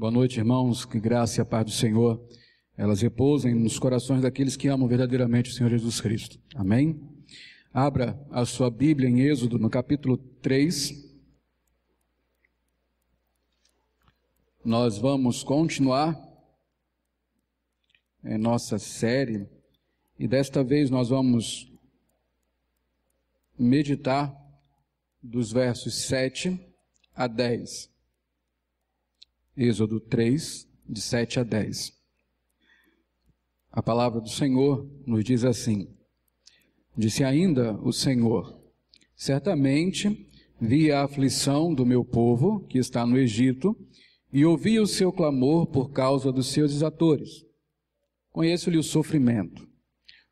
Boa noite, irmãos, que graça e a paz do Senhor, elas repousem nos corações daqueles que amam verdadeiramente o Senhor Jesus Cristo. Amém? Abra a sua Bíblia em Êxodo, no capítulo 3. Nós vamos continuar em nossa série e desta vez nós vamos meditar dos versos 7 a 10. Êxodo 3, de 7 a 10. A palavra do Senhor nos diz assim: Disse ainda o Senhor: Certamente vi a aflição do meu povo que está no Egito e ouvi o seu clamor por causa dos seus exatores. Conheço-lhe o sofrimento.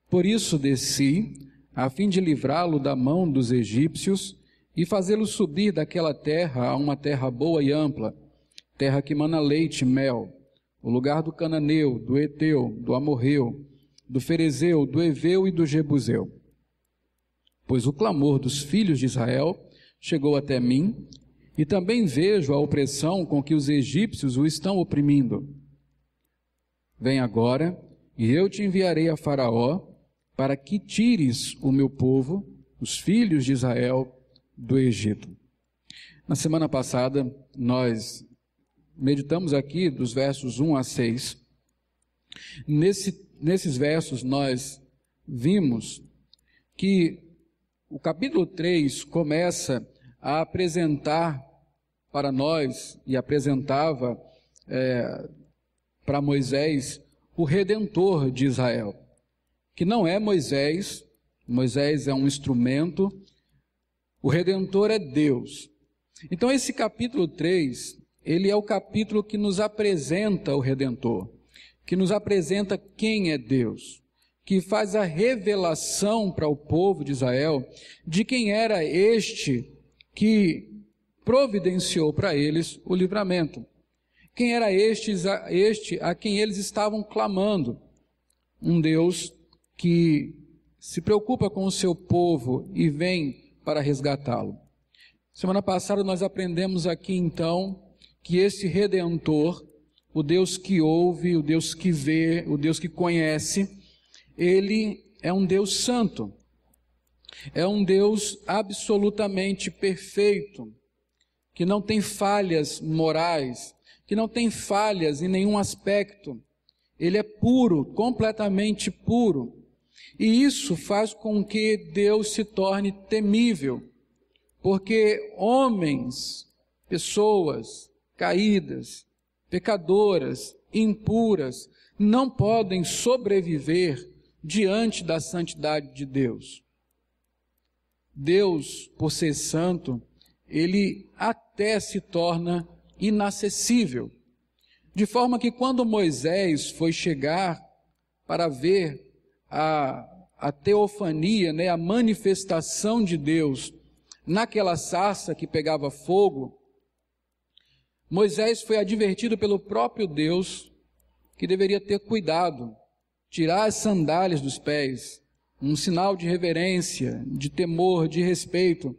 Por isso desci, a fim de livrá-lo da mão dos egípcios e fazê-lo subir daquela terra a uma terra boa e ampla, terra que mana leite e mel, o lugar do cananeu, do eteu, do amorreu, do ferezeu, do eveu e do jebuseu. Pois o clamor dos filhos de Israel chegou até mim, e também vejo a opressão com que os egípcios o estão oprimindo. Vem agora, e eu te enviarei a Faraó, para que tires o meu povo, os filhos de Israel, do Egito. Na semana passada, nós meditamos aqui dos versos 1 a 6. Nesses versos nós vimos que o capítulo 3 começa a apresentar para nós, e apresentava para Moisés, o Redentor de Israel, que não é Moisés. Moisés é um instrumento, o Redentor é Deus. Então esse capítulo 3, ele é o capítulo que nos apresenta o Redentor, que nos apresenta quem é Deus, que faz a revelação para o povo de Israel de quem era este que providenciou para eles o livramento. Quem era este a quem eles estavam clamando? Um Deus que se preocupa com o seu povo e vem para resgatá-lo. Semana passada nós aprendemos aqui então que esse Redentor, o Deus que ouve, o Deus que vê, o Deus que conhece, ele é um Deus santo, é um Deus absolutamente perfeito, que não tem falhas morais, que não tem falhas em nenhum aspecto. Ele é puro, completamente puro, e isso faz com que Deus se torne temível, porque homens, pessoas caídas, pecadoras, impuras, não podem sobreviver diante da santidade de Deus. Deus, por ser santo, ele até se torna inacessível, de forma que quando Moisés foi chegar para ver a teofania, a manifestação de Deus naquela sarça que pegava fogo, Moisés foi advertido pelo próprio Deus que deveria ter cuidado, tirar as sandálias dos pés, um sinal de reverência, de temor, de respeito,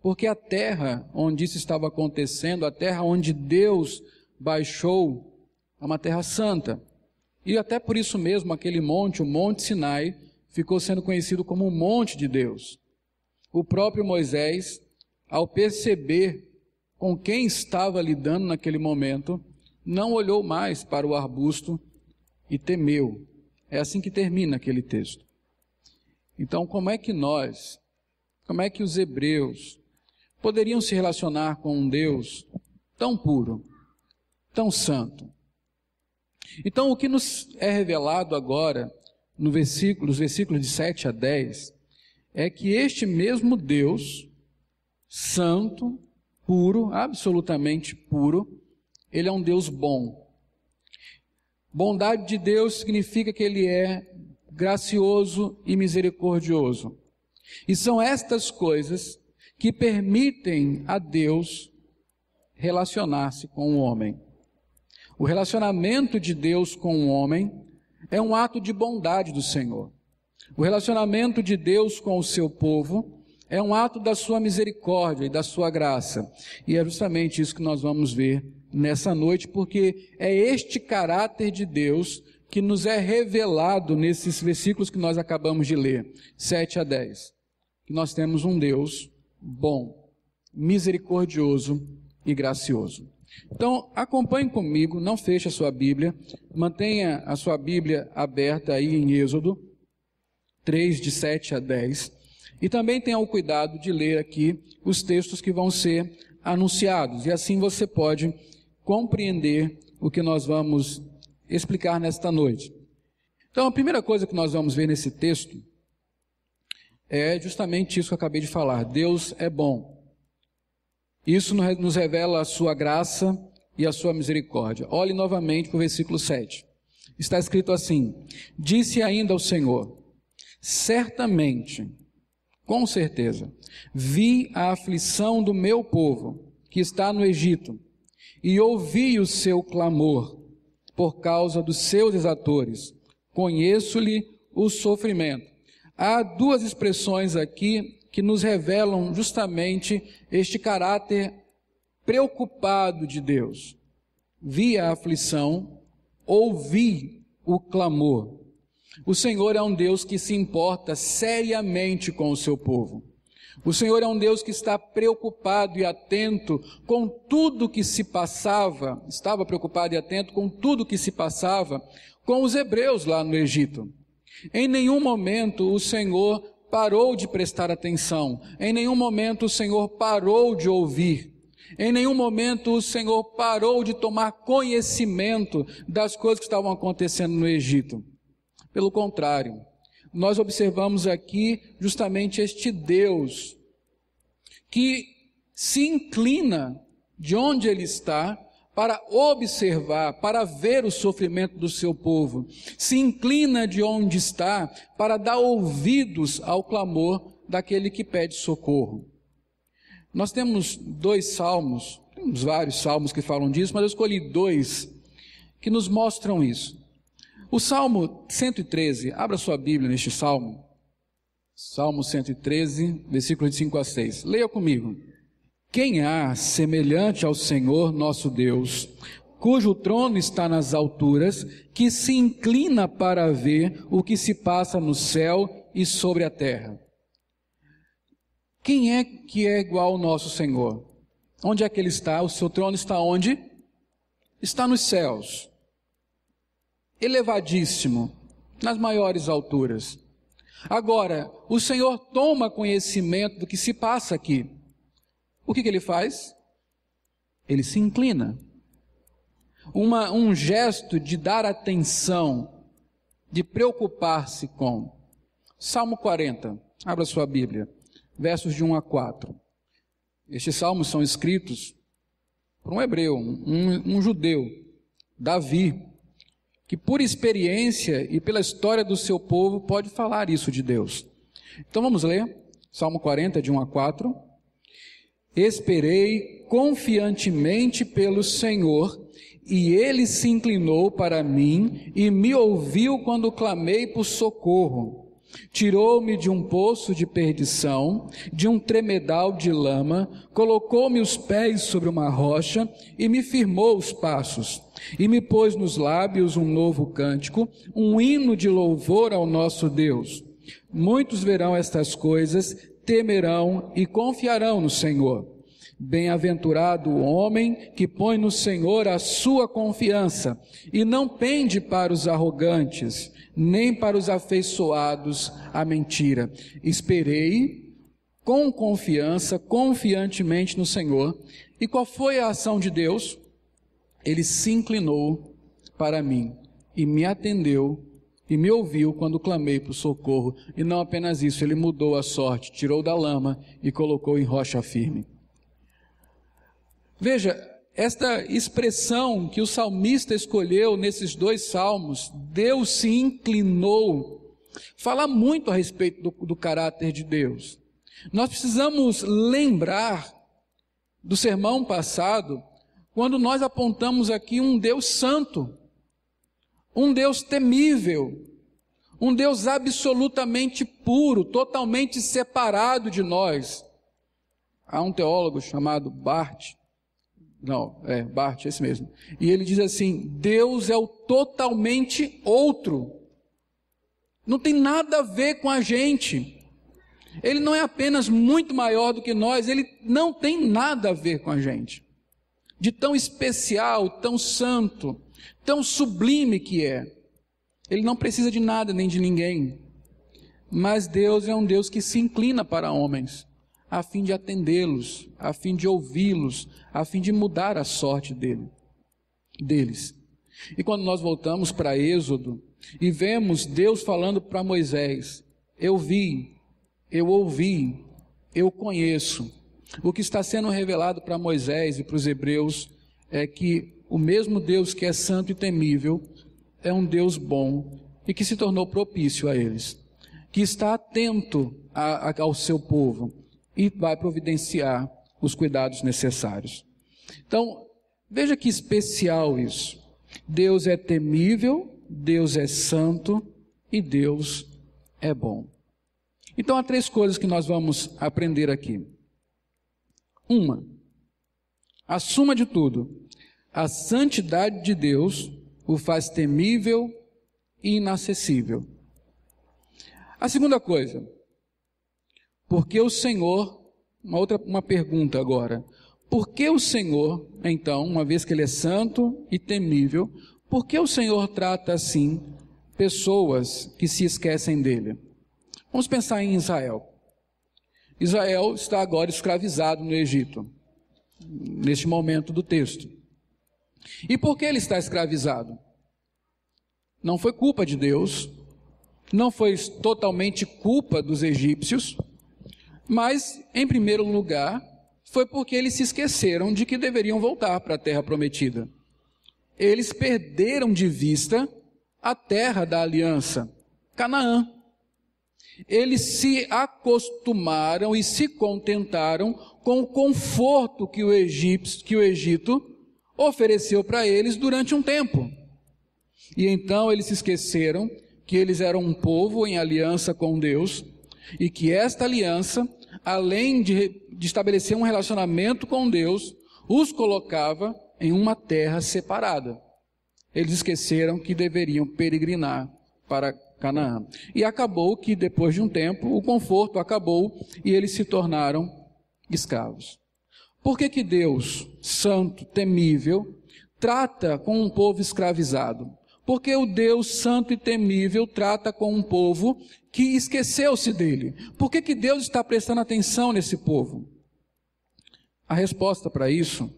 porque a terra onde isso estava acontecendo, a terra onde Deus baixou, é uma terra santa. E até por isso mesmo aquele monte, o Monte Sinai, ficou sendo conhecido como o Monte de Deus. O próprio Moisés, ao perceber com quem estava lidando naquele momento, não olhou mais para o arbusto e temeu. É assim que termina aquele texto. Então, como é que os hebreus poderiam se relacionar com um Deus tão puro, tão santo? Então, o que nos é revelado agora, nos versículos de 7 a 10, é que este mesmo Deus, santo, puro, absolutamente puro, ele é um Deus bom. Bondade de Deus significa que ele é gracioso e misericordioso. E são estas coisas que permitem a Deus relacionar-se com o homem. O relacionamento de Deus com o homem é um ato de bondade do Senhor. O relacionamento de Deus com o seu povo é um ato da sua misericórdia e da sua graça. E é justamente isso que nós vamos ver nessa noite, porque é este caráter de Deus que nos é revelado nesses versículos que nós acabamos de ler, 7 a 10. Que nós temos um Deus bom, misericordioso e gracioso. Então, acompanhe comigo, não feche a sua Bíblia, mantenha a sua Bíblia aberta aí em Êxodo 3, de 7 a 10, e também tenha o cuidado de ler aqui os textos que vão ser anunciados, e assim você pode compreender o que nós vamos explicar nesta noite. Então, a primeira coisa que nós vamos ver nesse texto é justamente isso que eu acabei de falar: Deus é bom. Isso nos revela a sua graça e a sua misericórdia. Olhe novamente para o versículo 7. Está escrito assim: disse ainda o Senhor: certamente, com certeza, vi a aflição do meu povo, que está no Egito, e ouvi o seu clamor, por causa dos seus exatores. Conheço-lhe o sofrimento. Há duas expressões aqui que nos revelam justamente este caráter preocupado de Deus. Vi a aflição, ouvi o clamor. O Senhor é um Deus que se importa seriamente com o seu povo. O Senhor é um Deus que está preocupado e atento com tudo que se passava, estava preocupado e atento com tudo que se passava com os hebreus lá no Egito. Em nenhum momento o Senhor parou de prestar atenção, em nenhum momento o Senhor parou de ouvir, em nenhum momento o Senhor parou de tomar conhecimento das coisas que estavam acontecendo no Egito. Pelo contrário, nós observamos aqui justamente este Deus que se inclina de onde Ele está para observar, para ver o sofrimento do seu povo, se inclina de onde está para dar ouvidos ao clamor daquele que pede socorro. Nós temos temos vários salmos que falam disso, mas eu escolhi dois que nos mostram isso. O Salmo 113, abra sua Bíblia neste Salmo. Salmo 113, versículos de 5 a 6. Leia comigo. Quem há semelhante ao Senhor nosso Deus, cujo trono está nas alturas, que se inclina para ver o que se passa no céu e sobre a terra? Quem é que é igual ao nosso Senhor? Onde é que Ele está? O seu trono está onde? Está nos céus. Elevadíssimo, nas maiores alturas. Agora, o Senhor toma conhecimento do que se passa aqui. O que Ele faz? Ele se inclina. Um gesto de dar atenção, de preocupar-se com. Salmo 40, abra sua Bíblia, versos de 1 a 4. Estes salmos são escritos por um hebreu, um judeu, Davi, que por experiência e pela história do seu povo pode falar isso de Deus. Então vamos ler, Salmo 40, de 1 a 4. Esperei confiantemente pelo Senhor, e Ele se inclinou para mim e me ouviu quando clamei por socorro. Tirou-me de um poço de perdição, de um tremedal de lama, colocou-me os pés sobre uma rocha e me firmou os passos. E me pôs nos lábios um novo cântico, um hino de louvor ao nosso Deus. Muitos verão estas coisas, temerão e confiarão no Senhor. Bem-aventurado o homem que põe no Senhor a sua confiança e não pende para os arrogantes, nem para os afeiçoados à mentira. Esperei com confiança, confiantemente no Senhor. E qual foi a ação de Deus? Ele se inclinou para mim e me atendeu e me ouviu quando clamei por socorro. E não apenas isso, Ele mudou a sorte, tirou da lama e colocou em rocha firme. Veja, esta expressão que o salmista escolheu nesses dois salmos, Deus se inclinou, fala muito a respeito do caráter de Deus. Nós precisamos lembrar do sermão passado, quando nós apontamos aqui um Deus santo, um Deus temível, um Deus absolutamente puro, totalmente separado de nós. Há um teólogo chamado Barth, Barth, esse mesmo. E ele diz assim: Deus é o totalmente outro. Não tem nada a ver com a gente. Ele não é apenas muito maior do que nós, ele não tem nada a ver com a gente. De tão especial, tão santo, tão sublime que é. Ele não precisa de nada nem de ninguém. Mas Deus é um Deus que se inclina para homens, a fim de atendê-los, a fim de ouvi-los, a fim de mudar a sorte deles. E quando nós voltamos para Êxodo e vemos Deus falando para Moisés: eu vi, eu ouvi, eu conheço. O que está sendo revelado para Moisés e para os hebreus é que o mesmo Deus que é santo e temível é um Deus bom e que se tornou propício a eles, que está atento ao seu povo e vai providenciar os cuidados necessários. Então, veja que especial isso. Deus é temível, Deus é santo e Deus é bom. Então, há 3 coisas que nós vamos aprender aqui. Uma, acima de tudo, a santidade de Deus o faz temível e inacessível. A segunda coisa, porque o Senhor, uma pergunta agora, por que o Senhor, então, uma vez que Ele é santo e temível, por que o Senhor trata assim pessoas que se esquecem dEle? Vamos pensar em Israel. Israel está agora escravizado no Egito, neste momento do texto. E por que ele está escravizado? Não foi culpa de Deus, não foi totalmente culpa dos egípcios, mas, em primeiro lugar, foi porque eles se esqueceram de que deveriam voltar para a terra prometida. Eles perderam de vista a terra da aliança, Canaã. Eles se acostumaram e se contentaram com o conforto que o Egito ofereceu para eles durante um tempo. E então eles se esqueceram que eles eram um povo em aliança com Deus e que esta aliança, além de estabelecer um relacionamento com Deus, os colocava em uma terra separada. Eles esqueceram que deveriam peregrinar para Canaã. E acabou que, depois de um tempo, o conforto acabou e eles se tornaram escravos. Por que Deus, santo, temível, trata com um povo escravizado? Porque o Deus santo e temível trata com um povo que esqueceu-se dele. Por que Deus está prestando atenção nesse povo? A resposta para isso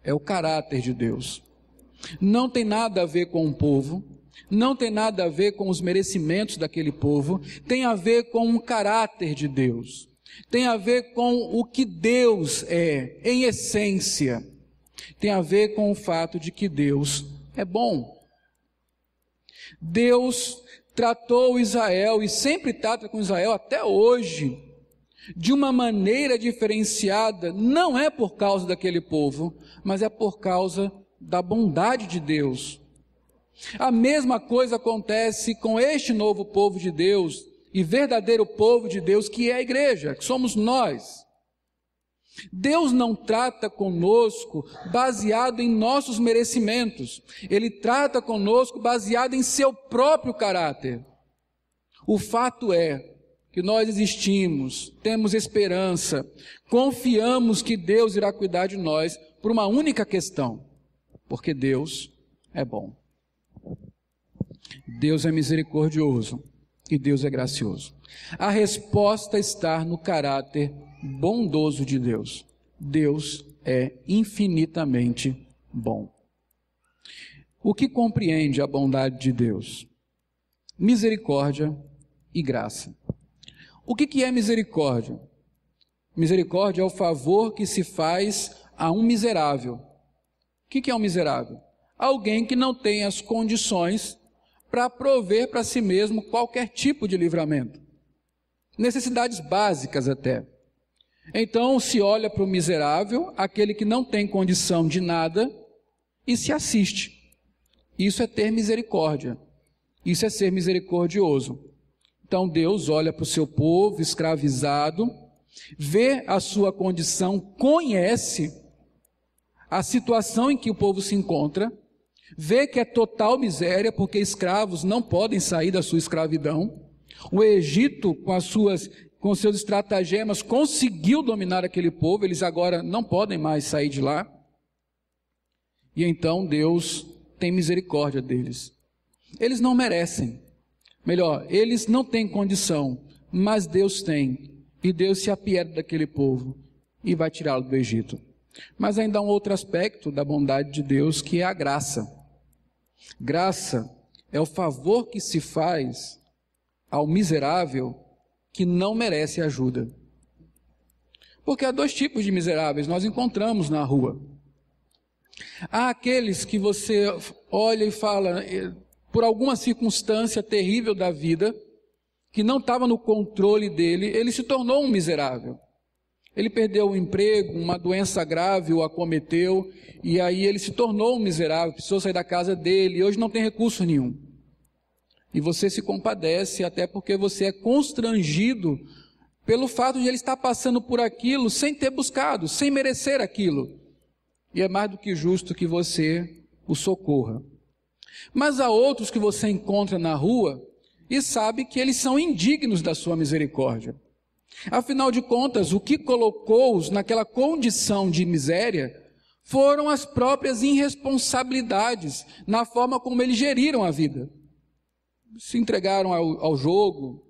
é o caráter de Deus. Não tem nada a ver com o povo, não tem nada a ver com os merecimentos daquele povo, tem a ver com o caráter de Deus. Tem a ver com o que Deus é, em essência. Tem a ver com o fato de que Deus é bom. Deus tratou Israel e sempre trata com Israel até hoje de uma maneira diferenciada, não é por causa daquele povo, mas é por causa da bondade de Deus. A mesma coisa acontece com este novo povo de Deus e verdadeiro povo de Deus, que é a igreja, que somos nós. Deus não trata conosco baseado em nossos merecimentos. Ele trata conosco baseado em seu próprio caráter. O fato é que nós existimos, temos esperança, confiamos que Deus irá cuidar de nós por uma única questão: porque Deus é bom. Deus é misericordioso e Deus é gracioso. A resposta está no caráter bondoso de Deus. Deus é infinitamente bom. O que compreende a bondade de Deus? Misericórdia e graça. O que é misericórdia? Misericórdia é o favor que se faz a um miserável. O que é um miserável? Alguém que não tem as condições para prover para si mesmo qualquer tipo de livramento. Necessidades básicas até. Então se olha para o miserável, aquele que não tem condição de nada, e se assiste. Isso é ter misericórdia. Isso é ser misericordioso. Então Deus olha para o seu povo escravizado, vê a sua condição, conhece a situação em que o povo se encontra, vê que é total miséria, porque escravos não podem sair da sua escravidão. O Egito, com seus estratagemas, conseguiu dominar aquele povo, eles agora não podem mais sair de lá. E então Deus tem misericórdia deles. Eles não merecem. Melhor, eles não têm condição, mas Deus tem. E Deus se apieda daquele povo e vai tirá-lo do Egito. Mas ainda há um outro aspecto da bondade de Deus, que é a graça. Graça é o favor que se faz ao miserável que não merece ajuda. Porque há dois tipos de miseráveis, nós encontramos na rua. Há aqueles que você olha e fala, por alguma circunstância terrível da vida, que não estava no controle dele, ele se tornou um miserável. Ele perdeu o emprego, uma doença grave o acometeu, e aí ele se tornou um miserável, precisou sair da casa dele, e hoje não tem recurso nenhum. E você se compadece, até porque você é constrangido pelo fato de ele estar passando por aquilo sem ter buscado, sem merecer aquilo. E é mais do que justo que você o socorra. Mas há outros que você encontra na rua e sabe que eles são indignos da sua misericórdia. Afinal de contas, o que colocou-os naquela condição de miséria foram as próprias irresponsabilidades na forma como eles geriram a vida. Se entregaram ao jogo,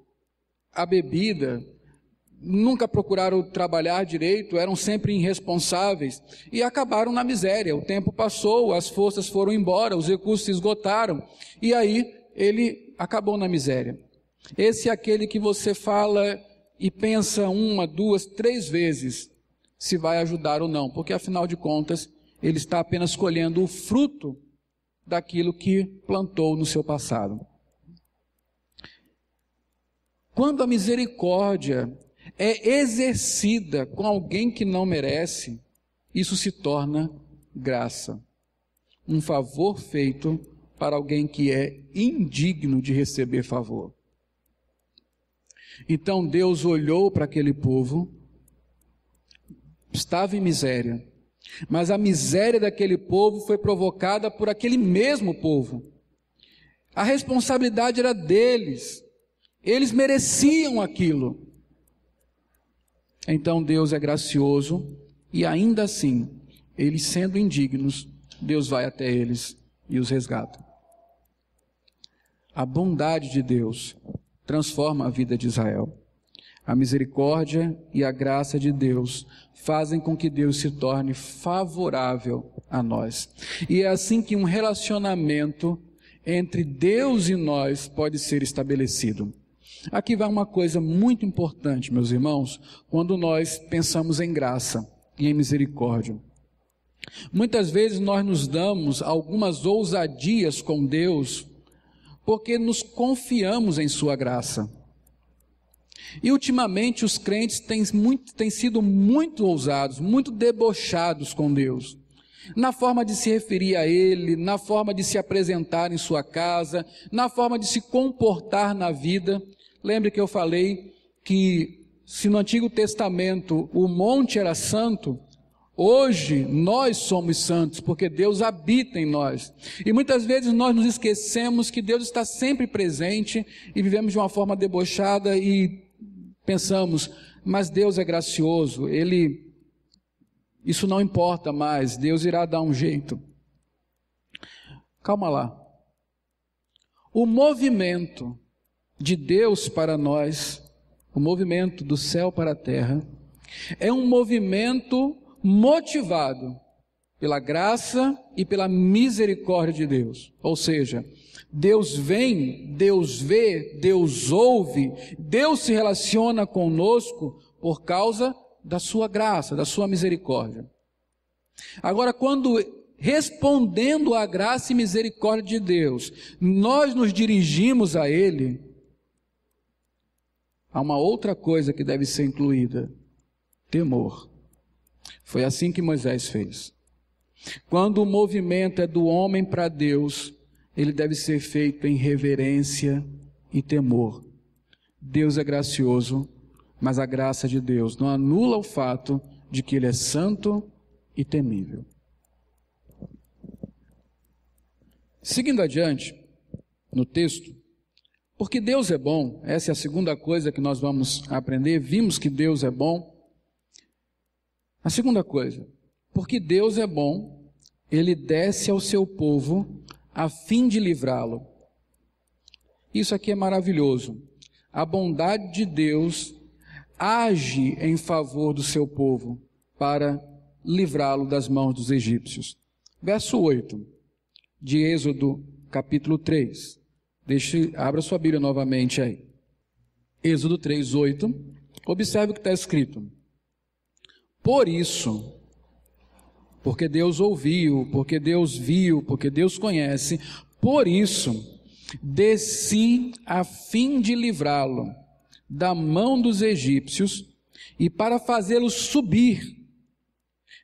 à bebida, nunca procuraram trabalhar direito, eram sempre irresponsáveis e acabaram na miséria. O tempo passou, as forças foram embora, os recursos se esgotaram e aí ele acabou na miséria. Esse é aquele que você fala e pensa 1, 2, 3 vezes se vai ajudar ou não, porque afinal de contas ele está apenas colhendo o fruto daquilo que plantou no seu passado. Quando a misericórdia é exercida com alguém que não merece, isso se torna graça. Um favor feito para alguém que é indigno de receber favor. Então Deus olhou para aquele povo, estava em miséria, mas a miséria daquele povo foi provocada por aquele mesmo povo. A responsabilidade era deles, eles mereciam aquilo. Então Deus é gracioso e ainda assim, eles sendo indignos, Deus vai até eles e os resgata. A bondade de Deus transforma a vida de Israel. A misericórdia e a graça de Deus fazem com que Deus se torne favorável a nós. E é assim que um relacionamento entre Deus e nós pode ser estabelecido. Aqui vai uma coisa muito importante, meus irmãos, quando nós pensamos em graça e em misericórdia. Muitas vezes nós nos damos algumas ousadias com Deus porque nos confiamos em sua graça. E ultimamente os crentes têm sido muito ousados, muito debochados com Deus, na forma de se referir a Ele, na forma de se apresentar em sua casa, na forma de se comportar na vida. Lembre que eu falei que se no Antigo Testamento o monte era santo, hoje nós somos santos, porque Deus habita em nós. E muitas vezes nós nos esquecemos que Deus está sempre presente e vivemos de uma forma debochada e pensamos, mas Deus é gracioso, isso não importa mais, Deus irá dar um jeito. Calma lá. O movimento de Deus para nós, o movimento do céu para a terra, é um movimento motivado pela graça e pela misericórdia de Deus. Ou seja, Deus vem, Deus vê, Deus ouve, Deus se relaciona conosco por causa da sua graça, da sua misericórdia. Agora, quando respondendo à graça e misericórdia de Deus, nós nos dirigimos a Ele, há uma outra coisa que deve ser incluída: temor. Foi assim que Moisés fez. Quando o movimento é do homem para Deus, ele deve ser feito em reverência e temor. Deus é gracioso, mas a graça de Deus não anula o fato de que Ele é santo e temível. Seguindo adiante, no texto, porque Deus é bom, essa é a segunda coisa que nós vamos aprender, vimos que Deus é bom. A segunda coisa, porque Deus é bom, Ele desce ao seu povo a fim de livrá-lo. Isso aqui é maravilhoso. A bondade de Deus age em favor do seu povo para livrá-lo das mãos dos egípcios. Verso 8 de Êxodo, capítulo 3. Abra sua Bíblia novamente aí. Êxodo 3, 8. Observe o que está escrito. Por isso, porque Deus ouviu, porque Deus viu, porque Deus conhece, por isso, desci a fim de livrá-lo da mão dos egípcios e para fazê-lo subir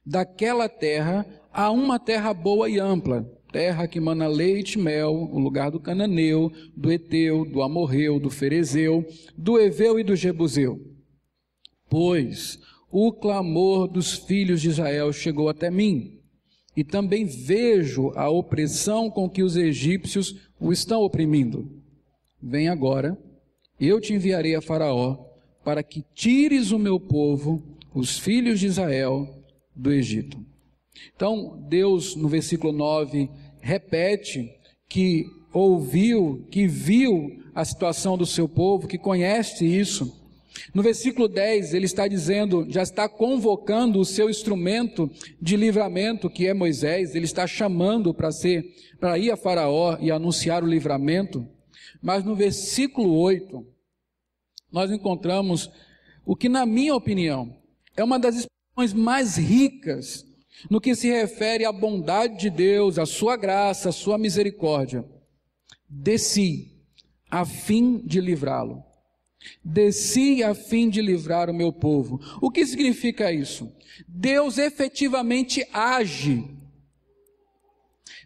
daquela terra a uma terra boa e ampla, terra que mana leite e mel, o lugar do cananeu, do eteu, do amorreu, do ferezeu, do eveu e do jebuseu. Pois o clamor dos filhos de Israel chegou até mim, e também vejo a opressão com que os egípcios o estão oprimindo. Vem agora, eu te enviarei a Faraó, para que tires o meu povo, os filhos de Israel, do Egito. Então, Deus, no versículo 9, repete que ouviu, que viu a situação do seu povo, que conhece isso. No versículo 10, ele está dizendo, já está convocando o seu instrumento de livramento, que é Moisés, ele está chamando para ir a Faraó e anunciar o livramento. Mas no versículo 8, nós encontramos o que, na minha opinião, é uma das expressões mais ricas no que se refere à bondade de Deus, à sua graça, à sua misericórdia. Desci a fim de livrá-lo. Desci a fim de livrar o meu povo. O que significa isso? Deus efetivamente age.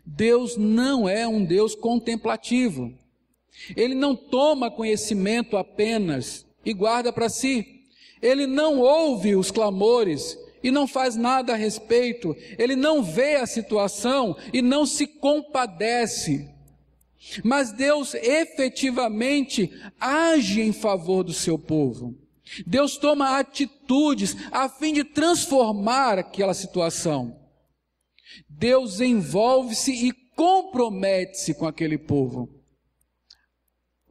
Deus não é um Deus contemplativo. Ele não toma conhecimento apenas e guarda para si. Ele não ouve os clamores e não faz nada a respeito. Ele não vê a situação e não se compadece. Mas Deus efetivamente age em favor do seu povo. Deus toma atitudes a fim de transformar aquela situação. Deus envolve-se e compromete-se com aquele povo.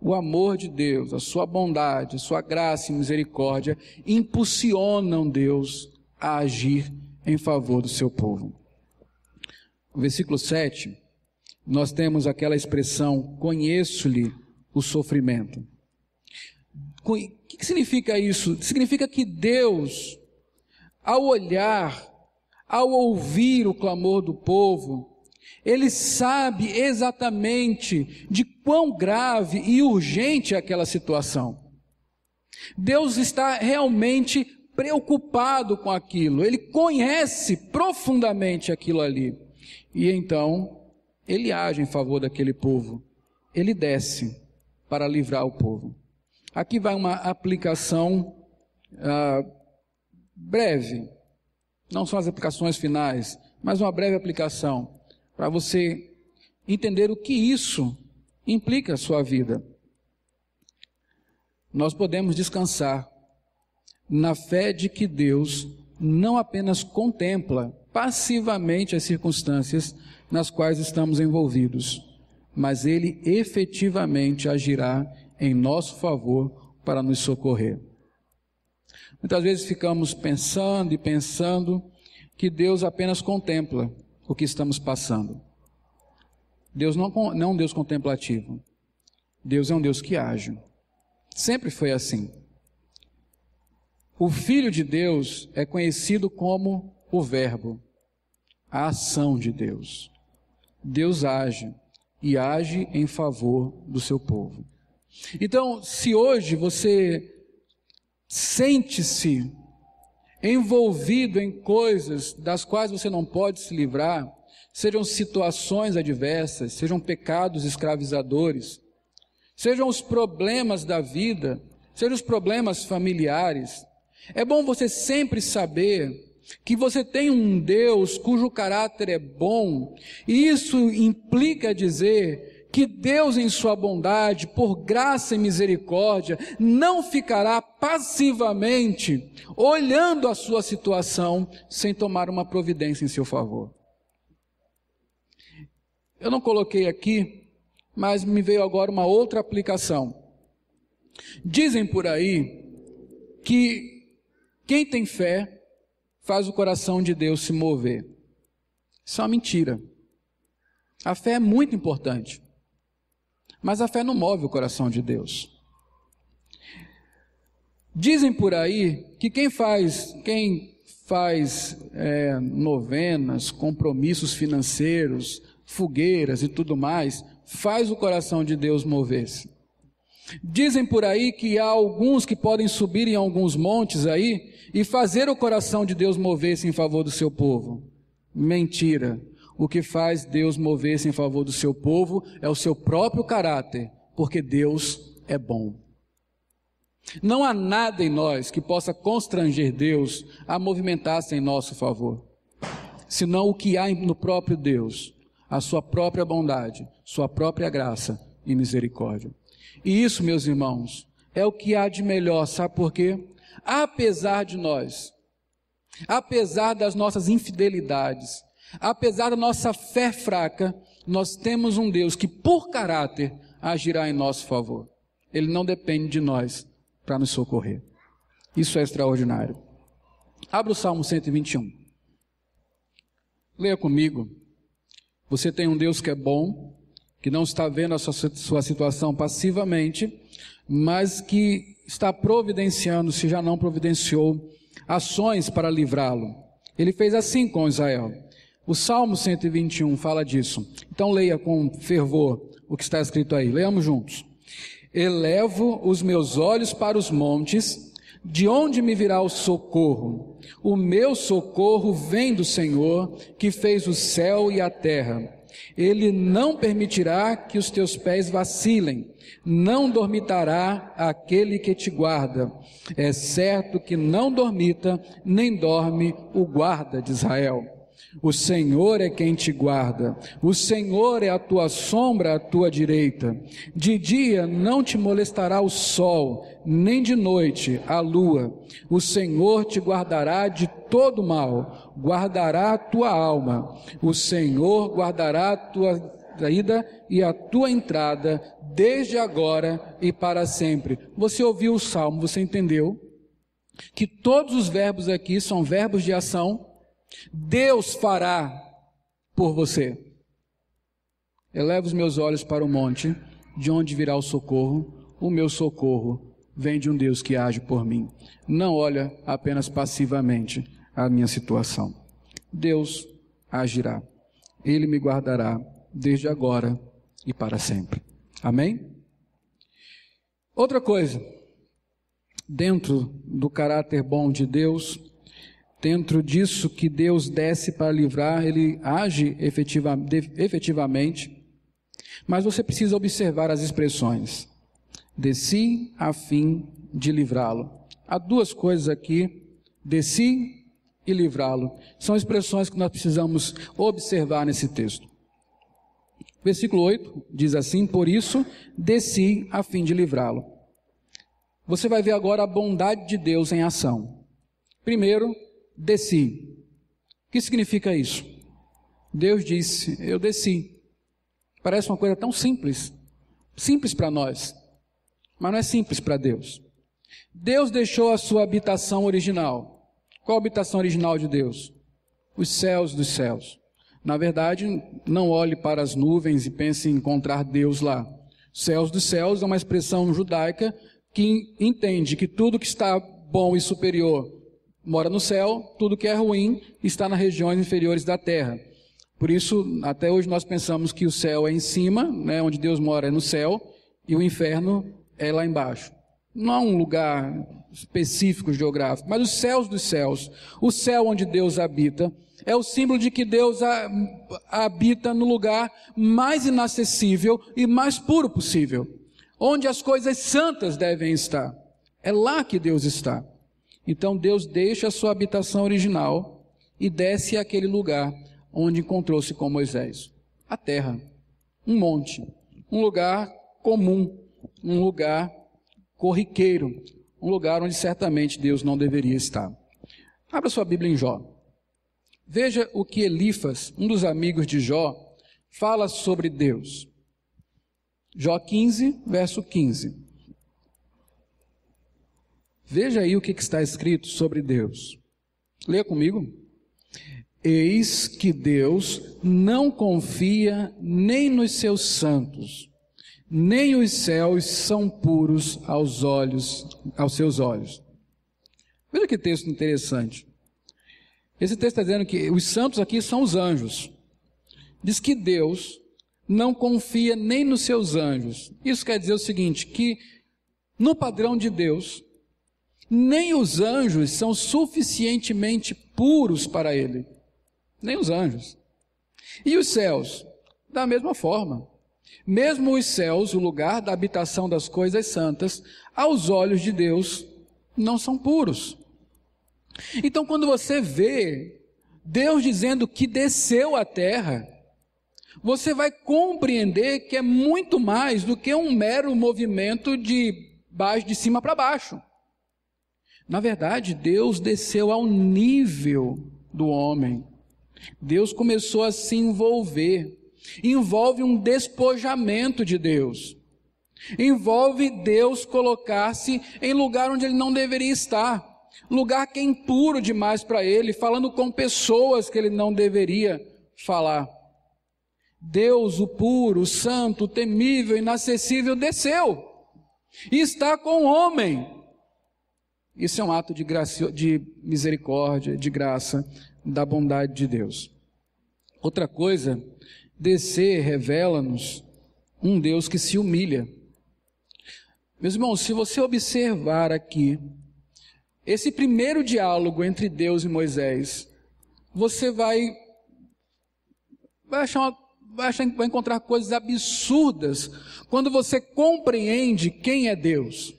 O amor de Deus, a sua bondade, a sua graça e misericórdia impulsionam Deus a agir em favor do seu povo. No versículo 7, nós temos aquela expressão, conheço-lhe o sofrimento. O que significa isso? Significa que Deus, ao olhar, ao ouvir o clamor do povo, Ele sabe exatamente de quão grave e urgente é aquela situação. Deus está realmente preocupado com aquilo, Ele conhece profundamente aquilo ali. E então, Ele age em favor daquele povo. Ele desce para livrar o povo. Aqui vai uma aplicação breve. Não são as aplicações finais, mas uma breve aplicação para você entender o que isso implica na sua vida. Nós podemos descansar na fé de que Deus não apenas contempla passivamente as circunstâncias nas quais estamos envolvidos, mas Ele efetivamente agirá em nosso favor para nos socorrer. Muitas vezes ficamos pensando e pensando que Deus apenas contempla o que estamos passando. Deus não é um Deus contemplativo. Deus é um Deus que age. Sempre foi assim. O Filho de Deus é conhecido como o Verbo, a ação de Deus. Deus age e age em favor do seu povo. Então, se hoje você sente-se envolvido em coisas das quais você não pode se livrar, sejam situações adversas, sejam pecados escravizadores, sejam os problemas da vida, sejam os problemas familiares, é bom você sempre saber que você tem um Deus cujo caráter é bom, e isso implica dizer que Deus, em sua bondade, por graça e misericórdia, não ficará passivamente olhando a sua situação sem tomar uma providência em seu favor. Eu não coloquei aqui, mas me veio agora uma outra aplicação. Dizem por aí que quem tem fé faz o coração de Deus se mover. Isso é uma mentira. A fé é muito importante, mas a fé não move o coração de Deus. Dizem por aí que quem faz novenas, compromissos financeiros, fogueiras e tudo mais, faz o coração de Deus mover-se. Dizem por aí que há alguns que podem subir em alguns montes aí e fazer o coração de Deus mover-se em favor do seu povo. Mentira. O que faz Deus mover-se em favor do seu povo é o seu próprio caráter, porque Deus é bom. Não há nada em nós que possa constranger Deus a movimentar-se em nosso favor, senão o que há no próprio Deus, a sua própria bondade, sua própria graça e misericórdia. E isso, meus irmãos, é o que há de melhor, sabe por quê? Apesar de nós, apesar das nossas infidelidades, apesar da nossa fé fraca, nós temos um Deus que, por caráter, agirá em nosso favor. Ele não depende de nós para nos socorrer. Isso é extraordinário. Abra o Salmo 121. Leia comigo. Você tem um Deus que é bom, que não está vendo a sua situação passivamente, mas que está providenciando, se já não providenciou, ações para livrá-lo. Ele fez assim com Israel. O Salmo 121 fala disso. Então leia com fervor o que está escrito aí. Leamos juntos. Elevo os meus olhos para os montes, de onde me virá o socorro? O meu socorro vem do Senhor, que fez o céu e a terra. Ele não permitirá que os teus pés vacilem, não dormitará aquele que te guarda. É certo que não dormita, nem dorme o guarda de Israel. O Senhor é quem te guarda, o Senhor é a tua sombra à tua direita. De dia não te molestará o sol, nem de noite a lua. O Senhor te guardará de todo mal, guardará a tua alma. O Senhor guardará a tua saída e a tua entrada, desde agora e para sempre. Você ouviu o Salmo, você entendeu que todos os verbos aqui são verbos de ação. Deus fará por você. Eleva os meus olhos para o monte, de onde virá o socorro. O meu socorro vem de um Deus que age por mim. Não olha apenas passivamente a minha situação. Deus agirá. Ele me guardará desde agora e para sempre. Amém? Outra coisa, dentro do caráter bom de Deus, dentro disso que Deus desce para livrar, Ele age efetivamente, mas você precisa observar as expressões. Desci a fim de livrá-lo. Há duas coisas aqui, desci e livrá-lo. São expressões que nós precisamos observar nesse texto. Versículo 8 diz assim: por isso desci a fim de livrá-lo. Você vai ver agora a bondade de Deus em ação. Primeiro, desci. O que significa isso? Deus disse, eu desci. Parece uma coisa tão simples. Simples para nós, mas não é simples para Deus. Deus deixou a sua habitação original. Qual a habitação original de Deus? Os céus dos céus. Na verdade, não olhe para as nuvens e pense em encontrar Deus lá. Céus dos céus é uma expressão judaica que entende que tudo que está bom e superior mora no céu, tudo que é ruim está nas regiões inferiores da terra. Por isso, até hoje nós pensamos que o céu é em cima, né, onde Deus mora é no céu, e o inferno é lá embaixo. Não é um lugar específico geográfico, mas os céus dos céus, o céu onde Deus habita, é o símbolo de que Deus habita no lugar mais inacessível e mais puro possível, onde as coisas santas devem estar. É lá que Deus está. Então Deus deixa a sua habitação original e desce àquele lugar onde encontrou-se com Moisés. A terra, um monte, um lugar comum, um lugar corriqueiro, um lugar onde certamente Deus não deveria estar. Abra sua Bíblia em Jó. Veja o que Elifas, um dos amigos de Jó, fala sobre Deus. Jó 15, verso 15. Veja aí o que está escrito sobre Deus. Leia comigo. Eis que Deus não confia nem nos seus santos, nem os céus são puros aos seus olhos. Veja que texto interessante. Esse texto está dizendo que os santos aqui são os anjos. Diz que Deus não confia nem nos seus anjos. Isso quer dizer o seguinte, que no padrão de Deus, nem os anjos são suficientemente puros para Ele. Nem os anjos. E os céus? Da mesma forma. Mesmo os céus, o lugar da habitação das coisas santas, aos olhos de Deus, não são puros. Então, quando você vê Deus dizendo que desceu à terra, você vai compreender que é muito mais do que um mero movimento de cima para baixo. Na verdade, Deus desceu ao nível do homem. Deus começou a se envolver. Envolve um despojamento de Deus. Envolve Deus colocar-se em lugar onde Ele não deveria estar. Lugar que é impuro demais para Ele, falando com pessoas que Ele não deveria falar. Deus, o puro, o santo, o temível, inacessível, desceu. E está com o homem. Isso é um ato de misericórdia, de graça, da bondade de Deus. Outra coisa, descer revela-nos um Deus que se humilha. Meus irmãos, se você observar aqui, esse primeiro diálogo entre Deus e Moisés, você vai encontrar coisas absurdas quando você compreende quem é Deus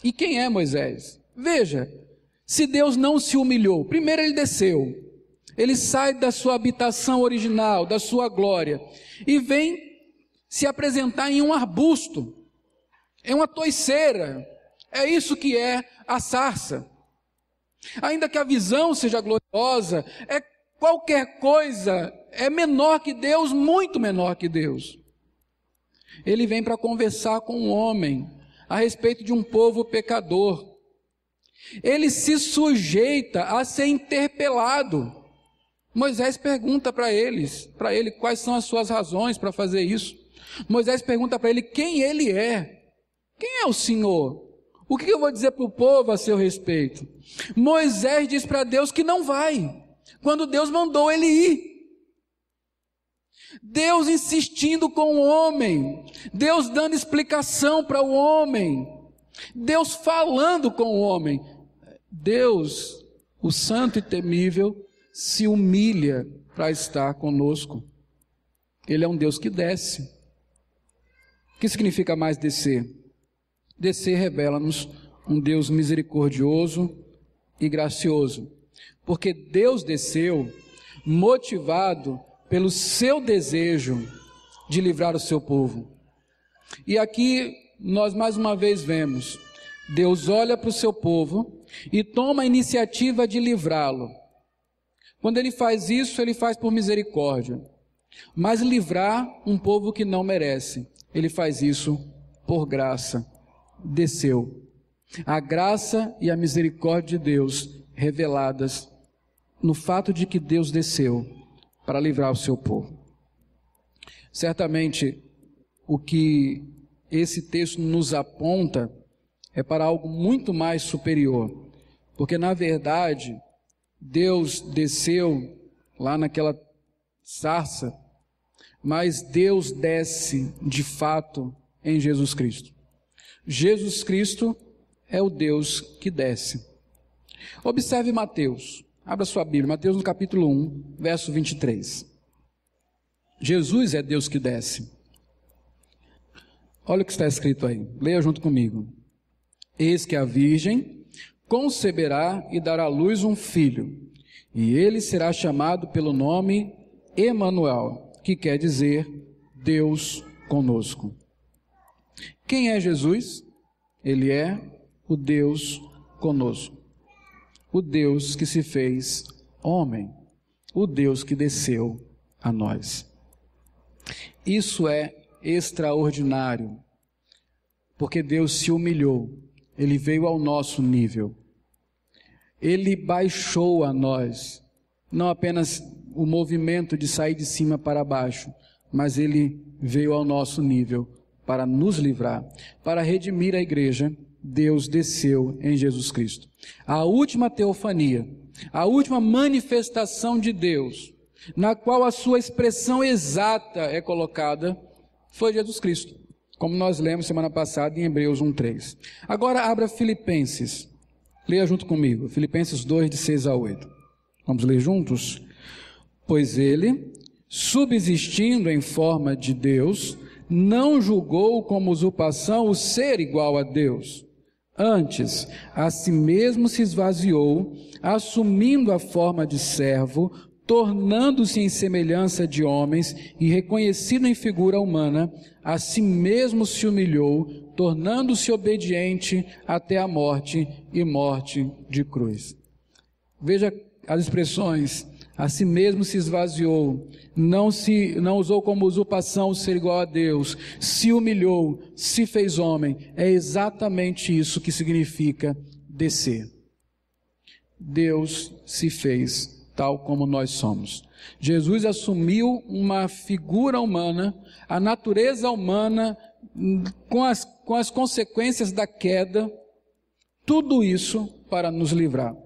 e quem é Moisés. Veja, se Deus não se humilhou, primeiro Ele desceu, Ele sai da sua habitação original, da sua glória, e vem se apresentar em um arbusto, em uma toiceira. É isso que é a sarça. Ainda que a visão seja gloriosa, qualquer coisa é menor que Deus, muito menor que Deus. Ele vem para conversar com um homem a respeito de um povo pecador. Ele se sujeita a ser interpelado. Moisés pergunta para ele quais são as suas razões para fazer isso. Moisés pergunta para ele quem ele é. Quem é o Senhor? O que eu vou dizer para o povo a seu respeito? Moisés diz para Deus que não vai, quando Deus mandou ele ir. Deus insistindo com o homem, Deus dando explicação para o homem, Deus falando com o homem. Deus, o santo e temível, se humilha para estar conosco. Ele é um Deus que desce. O que significa mais descer? Descer revela-nos um Deus misericordioso e gracioso, porque Deus desceu motivado pelo seu desejo de livrar o seu povo. E aqui nós mais uma vez vemos, Deus olha para o seu povo e toma a iniciativa de livrá-lo. Quando Ele faz isso, Ele faz por misericórdia. Mas livrar um povo que não merece, Ele faz isso por graça. Desceu. A graça e a misericórdia de Deus reveladas no fato de que Deus desceu para livrar o seu povo. Certamente, o que esse texto nos aponta é para algo muito mais superior, porque na verdade, Deus desceu lá naquela sarça, mas Deus desce de fato em Jesus Cristo. Jesus Cristo é o Deus que desce. Observe Mateus, abra sua Bíblia, Mateus no capítulo 1, verso 23. Jesus é Deus que desce. Olha o que está escrito aí, leia junto comigo. Eis que a virgem conceberá e dará à luz um filho, e ele será chamado pelo nome Emanuel, que quer dizer Deus conosco. Quem é Jesus? Ele é o Deus conosco, o Deus que se fez homem, o Deus que desceu a nós. Isso é extraordinário, porque Deus se humilhou, Ele veio ao nosso nível, Ele baixou a nós, não apenas o movimento de sair de cima para baixo, mas Ele veio ao nosso nível para nos livrar, para redimir a igreja. Deus desceu em Jesus Cristo. A última teofania, a última manifestação de Deus, na qual a sua expressão exata é colocada, foi Jesus Cristo, como nós lemos semana passada em Hebreus 1:3. Agora abra Filipenses, leia junto comigo, Filipenses 2, de 6 a 8. Vamos ler juntos? Pois ele, subsistindo em forma de Deus, não julgou como usurpação o ser igual a Deus. Antes, a si mesmo se esvaziou, assumindo a forma de servo, tornando-se em semelhança de homens e reconhecido em figura humana, a si mesmo se humilhou, tornando-se obediente até a morte e morte de cruz. Veja as expressões: a si mesmo se esvaziou, não usou como usurpação o ser igual a Deus, se humilhou, se fez homem. É exatamente isso que significa descer. Deus se fez tal como nós somos. Jesus assumiu uma figura humana, a natureza humana, com as consequências da queda, tudo isso para nos livrar.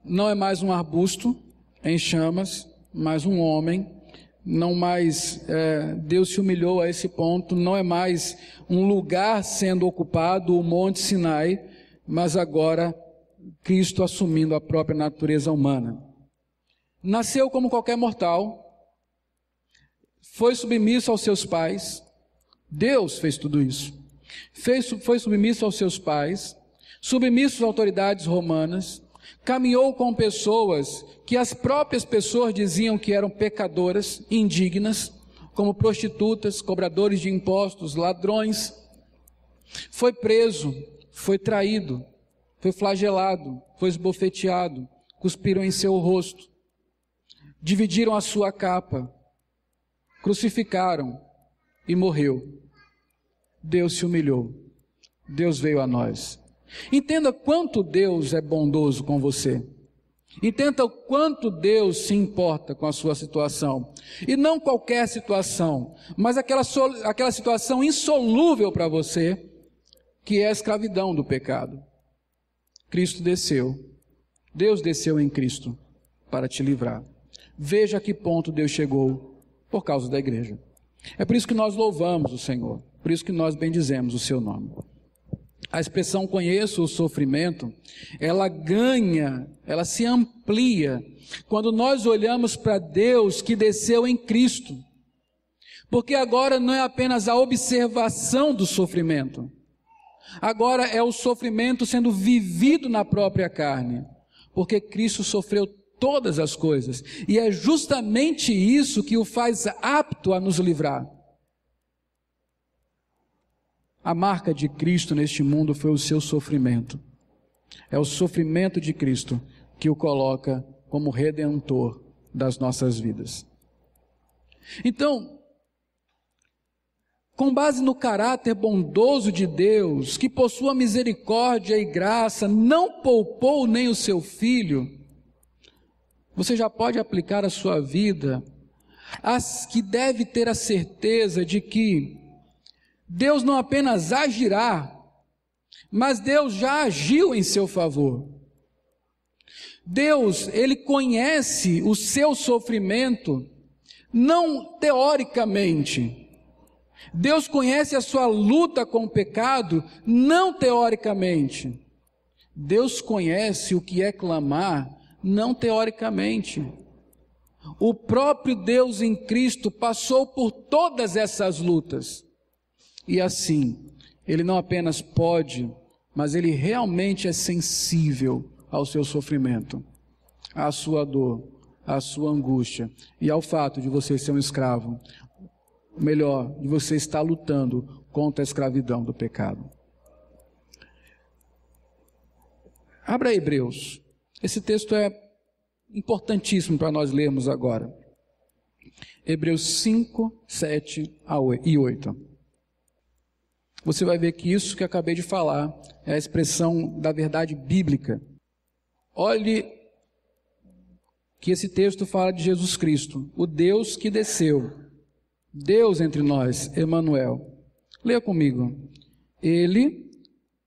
Não é mais um arbusto em chamas, mas um homem, não mais, Deus se humilhou a esse ponto, não é mais um lugar sendo ocupado, o Monte Sinai, mas agora Cristo assumindo a própria natureza humana. Nasceu como qualquer mortal, foi submisso aos seus pais, Deus fez tudo isso, foi submisso aos seus pais, submisso às autoridades romanas, caminhou com pessoas que as próprias pessoas diziam que eram pecadoras, indignas, como prostitutas, cobradores de impostos, ladrões. Foi preso, foi traído, foi flagelado, foi esbofeteado, cuspiram em seu rosto, dividiram a sua capa, crucificaram e morreu. Deus se humilhou, Deus veio a nós. Entenda quanto Deus é bondoso com você. Entenda o quanto Deus se importa com a sua situação. E não qualquer situação, mas aquela situação insolúvel para você, que é a escravidão do pecado. Cristo desceu. Deus desceu em Cristo para te livrar. Veja a que ponto Deus chegou por causa da igreja. É por isso que nós louvamos o Senhor. Por isso que nós bendizemos o seu nome. A expressão conheço o sofrimento, ela ganha, ela se amplia quando nós olhamos para Deus que desceu em Cristo. Porque agora não é apenas a observação do sofrimento. Agora é o sofrimento sendo vivido na própria carne. Porque Cristo sofreu todas as coisas. E é justamente isso que o faz apto a nos livrar. A marca de Cristo neste mundo foi o seu sofrimento. É o sofrimento de Cristo que o coloca como redentor das nossas vidas. Então, com base no caráter bondoso de Deus, que por sua misericórdia e graça não poupou nem o seu Filho, você já pode aplicar a sua vida, que deve ter a certeza de que Deus não apenas agirá, mas Deus já agiu em seu favor. Deus, Ele conhece o seu sofrimento, não teoricamente. Deus conhece a sua luta com o pecado, não teoricamente. Deus conhece o que é clamar, não teoricamente. O próprio Deus em Cristo passou por todas essas lutas. E assim, Ele não apenas pode, mas Ele realmente é sensível ao seu sofrimento. à sua dor, à sua angústia e ao fato de você ser um escravo. Melhor, de você estar lutando contra a escravidão do pecado. Abra Hebreus. Esse texto é importantíssimo para nós lermos agora. Hebreus 5, 7 e 8. Você vai ver que isso que eu acabei de falar é a expressão da verdade bíblica. Olhe que esse texto fala de Jesus Cristo, o Deus que desceu, Deus entre nós, Emanuel. Leia comigo. Ele,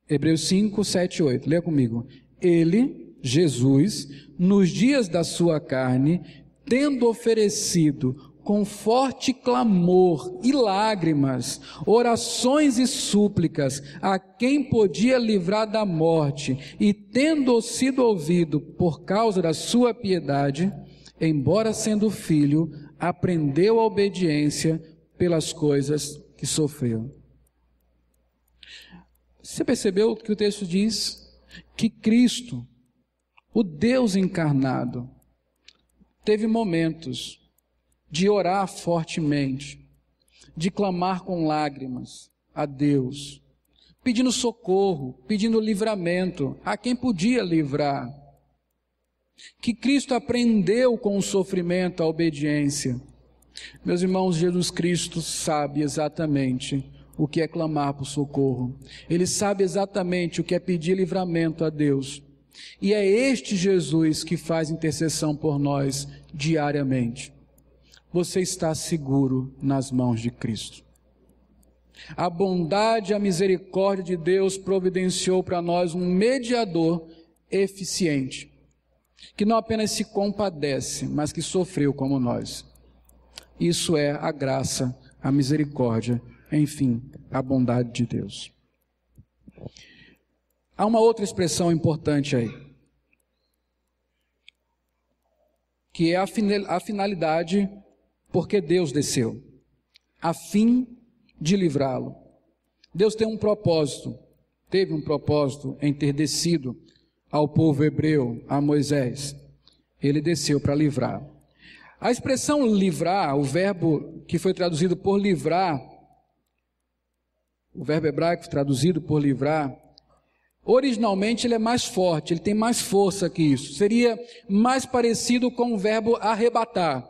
Hebreus 5, 7 e 8. Leia comigo. Ele, Jesus, nos dias da sua carne, tendo oferecido com forte clamor e lágrimas, orações e súplicas a quem podia livrar da morte, e tendo sido ouvido por causa da sua piedade, embora sendo filho, aprendeu a obediência pelas coisas que sofreu. Você percebeu o que o texto diz? Que Cristo, o Deus encarnado, teve momentos de orar fortemente, de clamar com lágrimas a Deus, pedindo socorro, pedindo livramento a quem podia livrar. Que Cristo aprendeu com o sofrimento a obediência. Meus irmãos, Jesus Cristo sabe exatamente o que é clamar por socorro. Ele sabe exatamente o que é pedir livramento a Deus. E é este Jesus que faz intercessão por nós diariamente. Você está seguro nas mãos de Cristo. A bondade e a misericórdia de Deus providenciou para nós um mediador eficiente, que não apenas se compadece, mas que sofreu como nós. Isso é a graça, a misericórdia, enfim, a bondade de Deus. Há uma outra expressão importante aí, que é a finalidade porque Deus desceu, a fim de livrá-lo. Deus tem um propósito, teve um propósito em ter descido ao povo hebreu, a Moisés. Ele desceu para livrar. A expressão livrar, o verbo que foi traduzido por livrar, o verbo hebraico traduzido por livrar, originalmente ele é mais forte, ele tem mais força que isso. Seria mais parecido com o verbo arrebatar,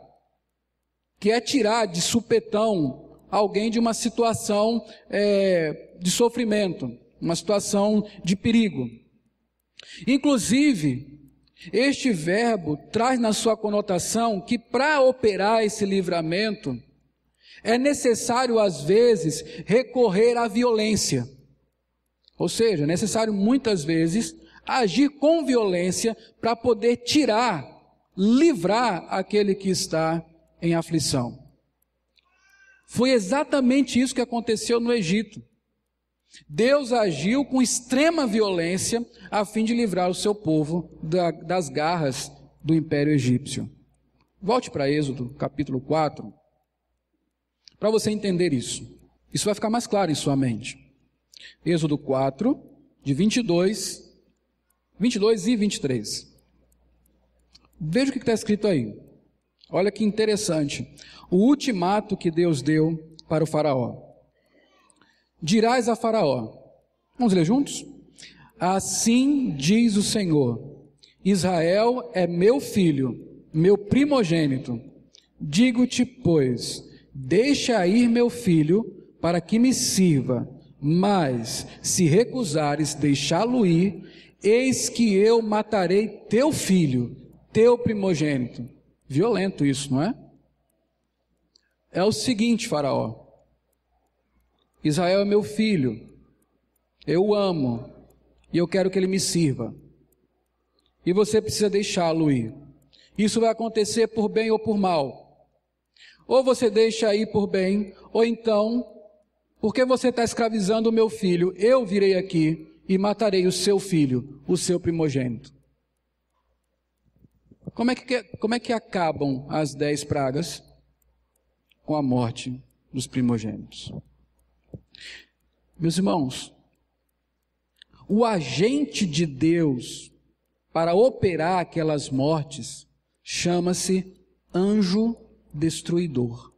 que é tirar de supetão alguém de uma situação de sofrimento, uma situação de perigo. Inclusive, este verbo traz na sua conotação que para operar esse livramento, é necessário às vezes recorrer à violência. Ou seja, é necessário muitas vezes agir com violência para poder tirar, livrar aquele que está em aflição. Foi exatamente isso que aconteceu no Egito. Deus agiu com extrema violência a fim de livrar o seu povo das garras do Império Egípcio. Volte para Êxodo, capítulo 4, para você entender isso. Isso vai ficar mais claro em sua mente. Êxodo 4, de 22 e 23. Veja o que está escrito aí. Olha que interessante. O ultimato que Deus deu para o faraó. Dirás a faraó. Vamos ler juntos? Assim diz o Senhor: Israel é meu filho, meu primogênito. Digo-te, pois, deixa ir meu filho para que me sirva, mas se recusares deixá-lo ir, eis que eu matarei teu filho, teu primogênito. Violento isso, não é? É o seguinte, faraó. Israel é meu filho, eu o amo, e eu quero que ele me sirva. E você precisa deixá-lo ir. Isso vai acontecer por bem ou por mal. Ou você deixa ir por bem, ou então, porque você está escravizando o meu filho, eu virei aqui e matarei o seu filho, o seu primogênito. Como é que acabam as 10 pragas? Com a morte dos primogênitos. Meus irmãos, o agente de Deus para operar aquelas mortes, chama-se anjo destruidor.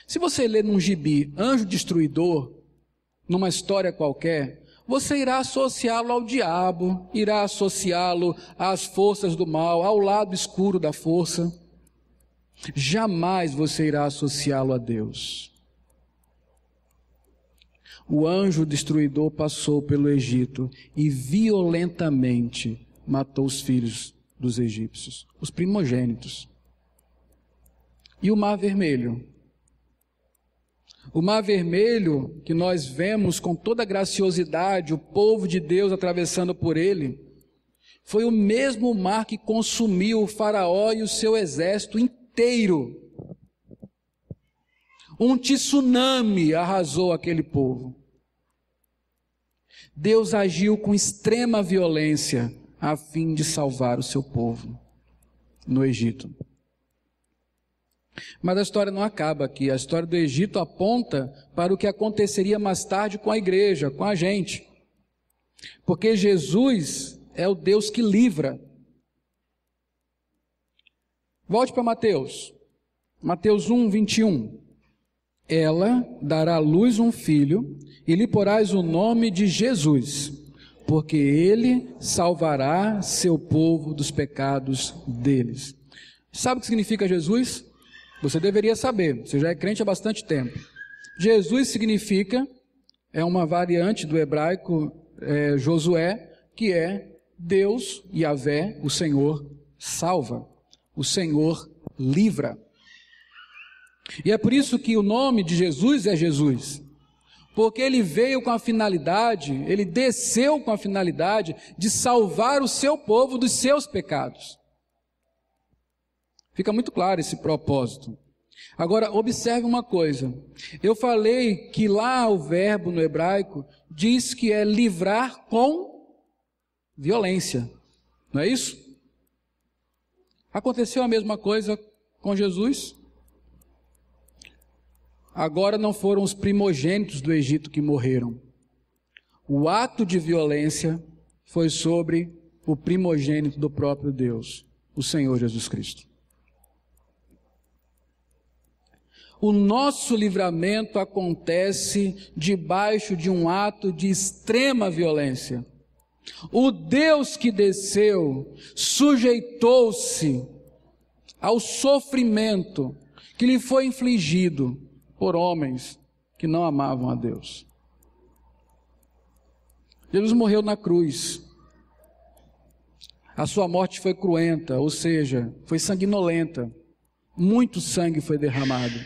Se você ler num gibi anjo destruidor, numa história qualquer, você irá associá-lo ao diabo, irá associá-lo às forças do mal, ao lado escuro da força. Jamais você irá associá-lo a Deus. O anjo destruidor passou pelo Egito e violentamente matou os filhos dos egípcios, os primogênitos. E o Mar Vermelho? O Mar Vermelho, que nós vemos com toda graciosidade, o povo de Deus atravessando por ele, foi o mesmo mar que consumiu o faraó e o seu exército inteiro. Um tsunami arrasou aquele povo. Deus agiu com extrema violência a fim de salvar o seu povo no Egito. Mas a história não acaba aqui. A história do Egito aponta para o que aconteceria mais tarde com a igreja, com a gente. Porque Jesus é o Deus que livra. Volte para Mateus. Mateus 1, 21. Ela dará à luz um filho e lhe porás o nome de Jesus, porque ele salvará seu povo dos pecados deles. Sabe o que significa Jesus? Você deveria saber, você já é crente há bastante tempo. Jesus significa, é uma variante do hebraico Josué, que é Deus, Yahvé, o Senhor salva, o Senhor livra. E é por isso que o nome de Jesus é Jesus, porque ele veio com a finalidade, ele desceu com a finalidade de salvar o seu povo dos seus pecados. Fica muito claro esse propósito. Agora, observe uma coisa. Eu falei que lá o verbo no hebraico diz que é livrar com violência. Não é isso? Aconteceu a mesma coisa com Jesus? Agora não foram os primogênitos do Egito que morreram. O ato de violência foi sobre o primogênito do próprio Deus, o Senhor Jesus Cristo. O nosso livramento acontece debaixo de um ato de extrema violência. O Deus que desceu sujeitou-se ao sofrimento que lhe foi infligido por homens que não amavam a Deus. Jesus morreu na cruz. A sua morte foi cruenta, ou seja, foi sanguinolenta. Muito sangue foi derramado.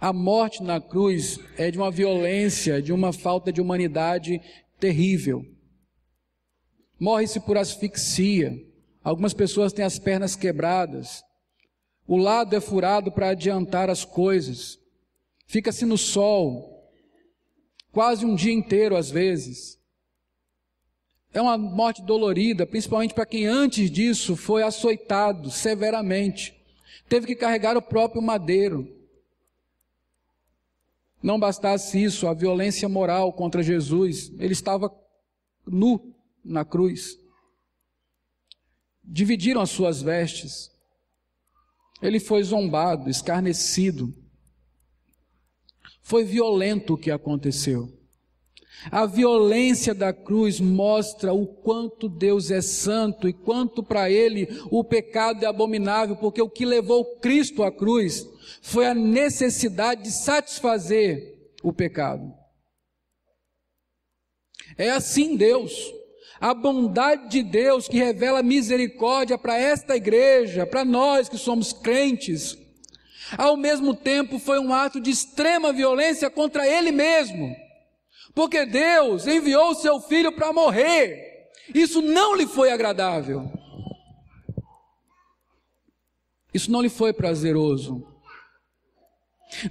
A morte na cruz é de uma violência, de uma falta de humanidade terrível. Morre-se por asfixia. Algumas pessoas têm as pernas quebradas. O lado é furado para adiantar as coisas. Fica-se no sol, quase um dia inteiro às vezes. É uma morte dolorida, principalmente para quem antes disso foi açoitado severamente. Teve que carregar o próprio madeiro. Não bastasse isso, a violência moral contra Jesus, ele estava nu na cruz. Dividiram as suas vestes. Ele foi zombado, escarnecido. Foi violento o que aconteceu. A violência da cruz mostra o quanto Deus é santo e quanto para Ele o pecado é abominável, porque o que levou Cristo à cruz foi a necessidade de satisfazer o pecado. É assim Deus, a bondade de Deus que revela misericórdia para esta igreja, para nós que somos crentes, ao mesmo tempo foi um ato de extrema violência contra Ele mesmo, porque Deus enviou o seu Filho para morrer. Isso não lhe foi agradável, isso não lhe foi prazeroso.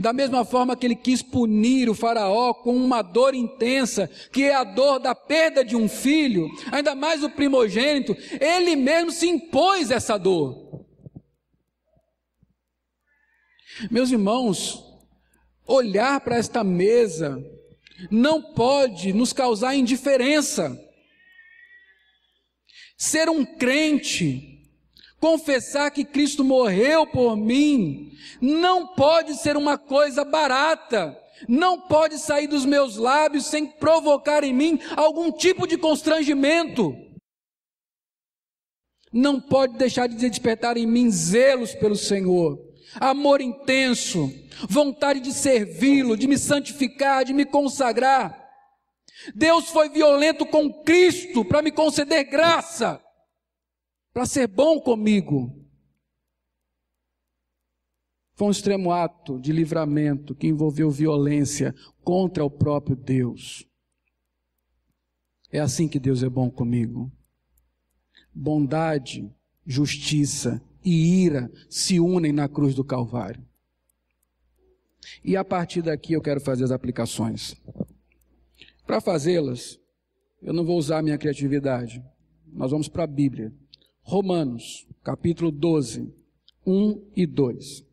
Da mesma forma que ele quis punir o faraó com uma dor intensa, que é a dor da perda de um filho, ainda mais o primogênito, ele mesmo se impôs essa dor. Meus irmãos, olhar para esta mesa não pode nos causar indiferença. ser um crente, confessar que Cristo morreu por mim, não pode ser uma coisa barata, não pode sair dos meus lábios sem provocar em mim algum tipo de constrangimento. Não pode deixar de despertar em mim zelos pelo Senhor, amor intenso, vontade de servi-lo, de me santificar, de me consagrar. Deus foi violento com Cristo para me conceder graça, para ser bom comigo. Foi um extremo ato de livramento que envolveu violência contra o próprio Deus. É assim que Deus é bom comigo. Bondade, justiça e ira se unem na cruz do Calvário. E a partir daqui eu quero fazer as aplicações. Para fazê-las, eu não vou usar a minha criatividade. Nós vamos para a Bíblia. Romanos, capítulo 12, 1 e 2.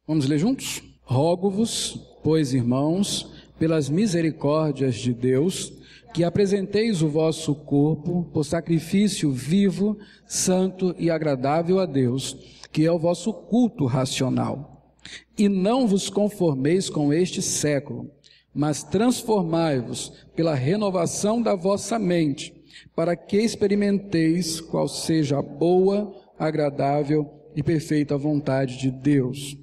Vamos ler juntos? Rogo-vos, pois, irmãos, pelas misericórdias de Deus, que apresenteis o vosso corpo por sacrifício vivo, santo e agradável a Deus, que é o vosso culto racional. E não vos conformeis com este século, mas transformai-vos pela renovação da vossa mente, para que experimenteis qual seja a boa, agradável e perfeita vontade de Deus.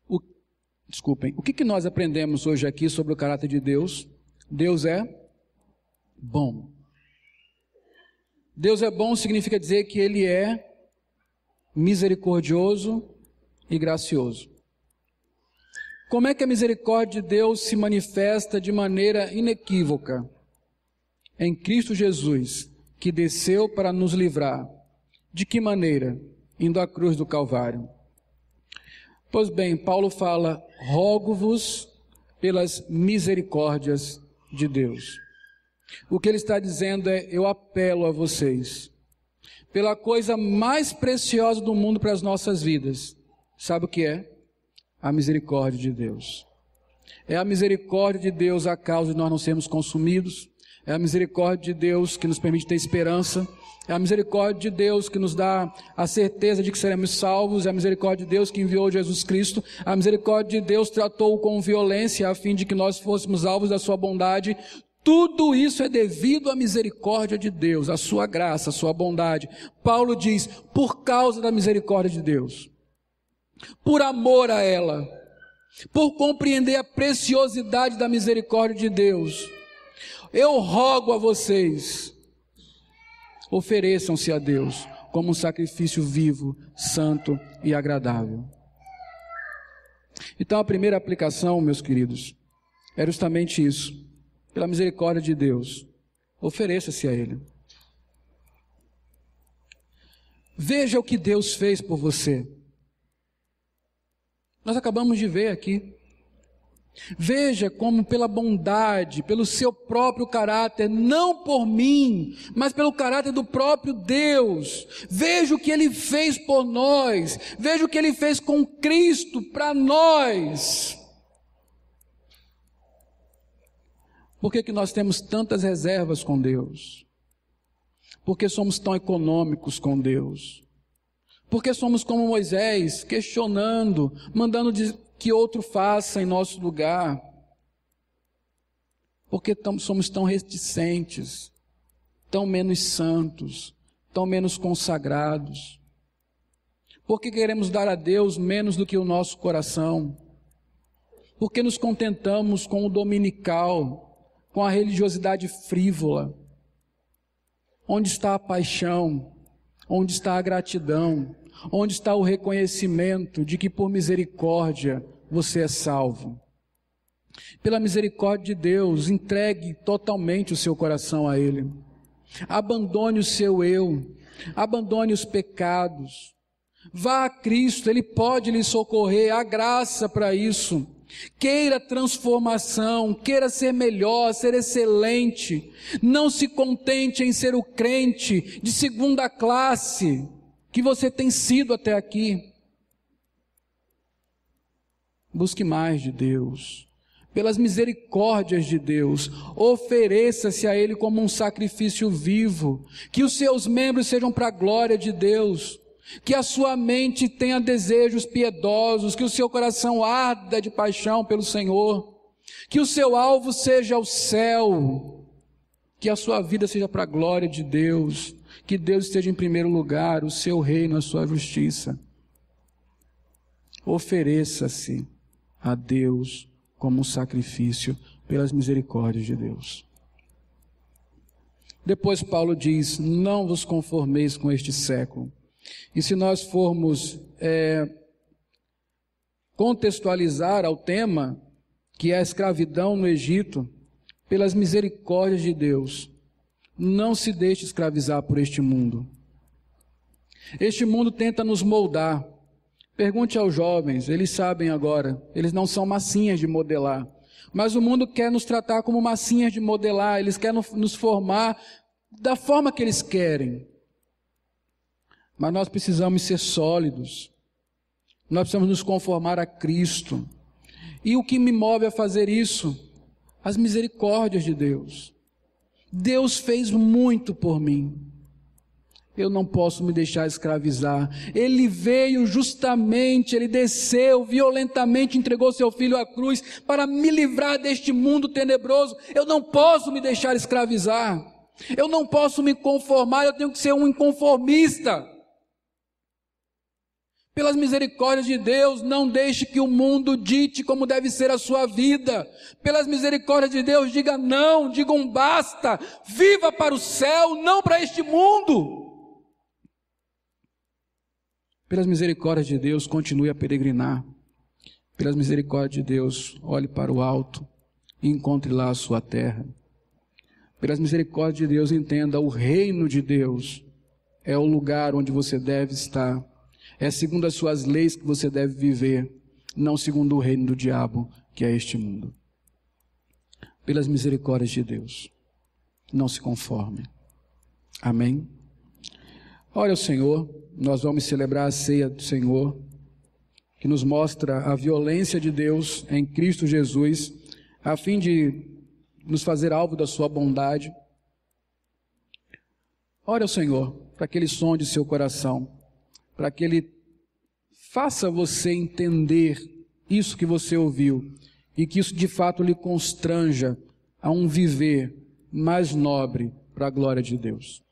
O que nós aprendemos hoje aqui sobre o caráter de Deus? Deus é bom. Deus é bom significa dizer que Ele é misericordioso e gracioso. Como é que a misericórdia de Deus se manifesta de maneira inequívoca? Em Cristo Jesus, que desceu para nos livrar. De que maneira? Indo à cruz do Calvário. Pois bem, Paulo fala, rogo-vos pelas misericórdias de Deus. O que ele está dizendo é, eu apelo a vocês, pela coisa mais preciosa do mundo para as nossas vidas. Sabe o que é? A misericórdia de Deus. É a misericórdia de Deus a causa de nós não sermos consumidos. É a misericórdia de Deus que nos permite ter esperança. É a misericórdia de Deus que nos dá a certeza de que seremos salvos. É a misericórdia de Deus que enviou Jesus Cristo. A misericórdia de Deus tratou com violência a fim de que nós fôssemos alvos da sua bondade. Tudo isso é devido à misericórdia de Deus, à sua graça, à sua bondade. Paulo diz, por causa da misericórdia de Deus, por amor a ela, por compreender a preciosidade da misericórdia de Deus, eu rogo a vocês, ofereçam-se a Deus como um sacrifício vivo, santo e agradável. Então a primeira aplicação, meus queridos, é justamente isso. Pela misericórdia de Deus, ofereça-se a Ele. Veja o que Deus fez por você. Nós acabamos de ver aqui. Veja como pela bondade, pelo seu próprio caráter, não por mim, mas pelo caráter do próprio Deus. Veja o que Ele fez por nós. Veja o que Ele fez com Cristo para nós. Por que nós temos tantas reservas com Deus? Por que somos tão econômicos com Deus? Por que somos como Moisés, questionando, mandando que outro faça em nosso lugar? Por que somos tão reticentes, tão menos santos, tão menos consagrados? Por que queremos dar a Deus menos do que o nosso coração? Por que nos contentamos com o dominical, com a religiosidade frívola? Onde está a paixão? Onde está a gratidão? Onde está o reconhecimento de que por misericórdia você é salvo? Pela misericórdia de Deus, entregue totalmente o seu coração a Ele. Abandone o seu eu, abandone os pecados. Vá a Cristo, Ele pode lhe socorrer, há graça para isso. Queira transformação, queira ser melhor, ser excelente. Não se contente em ser o crente de segunda classe que você tem sido até aqui. Busque mais de Deus. pelas misericórdias de Deus, ofereça-se a Ele como um sacrifício vivo, que os seus membros sejam para a glória de Deus, que a sua mente tenha desejos piedosos, que o seu coração arda de paixão pelo Senhor, que o seu alvo seja o céu, que a sua vida seja para a glória de Deus, que Deus esteja em primeiro lugar, o seu reino, a sua justiça. Ofereça-se a Deus como um sacrifício pelas misericórdias de Deus. Depois Paulo diz, não vos conformeis com este século. E se nós formos contextualizar ao tema, que é a escravidão no Egito, pelas misericórdias de Deus, não se deixe escravizar por este mundo. Este mundo tenta nos moldar. Pergunte aos jovens, eles sabem agora, eles não são massinhas de modelar, mas o mundo quer nos tratar como massinhas de modelar, eles querem nos formar da forma que eles querem. Mas nós precisamos ser sólidos, nós precisamos nos conformar a Cristo. E o que me move a fazer isso? As misericórdias de Deus. Deus fez muito por mim. Eu não posso me deixar escravizar. Ele veio justamente, Ele desceu violentamente, entregou seu Filho à cruz para me livrar deste mundo tenebroso. Eu não posso me deixar escravizar. Eu não posso me conformar, eu tenho que ser um inconformista. Pelas misericórdias de Deus, não deixe que o mundo dite como deve ser a sua vida. Pelas misericórdias de Deus, diga não, diga um basta. Viva para o céu, não para este mundo. Pelas misericórdias de Deus, continue a peregrinar. Pelas misericórdias de Deus, olhe para o alto e encontre lá a sua terra. Pelas misericórdias de Deus, entenda, o reino de Deus é o lugar onde você deve estar. É segundo as suas leis que você deve viver, não segundo o reino do diabo, que é este mundo. Pelas misericórdias de Deus, não se conforme. Amém? Ore ao Senhor, nós vamos celebrar a ceia do Senhor, que nos mostra a violência de Deus em Cristo Jesus, a fim de nos fazer alvo da sua bondade. Ore ao Senhor, para que Ele sonde seu coração, para que Ele faça você entender isso que você ouviu, e que isso de fato lhe constranja a um viver mais nobre para a glória de Deus.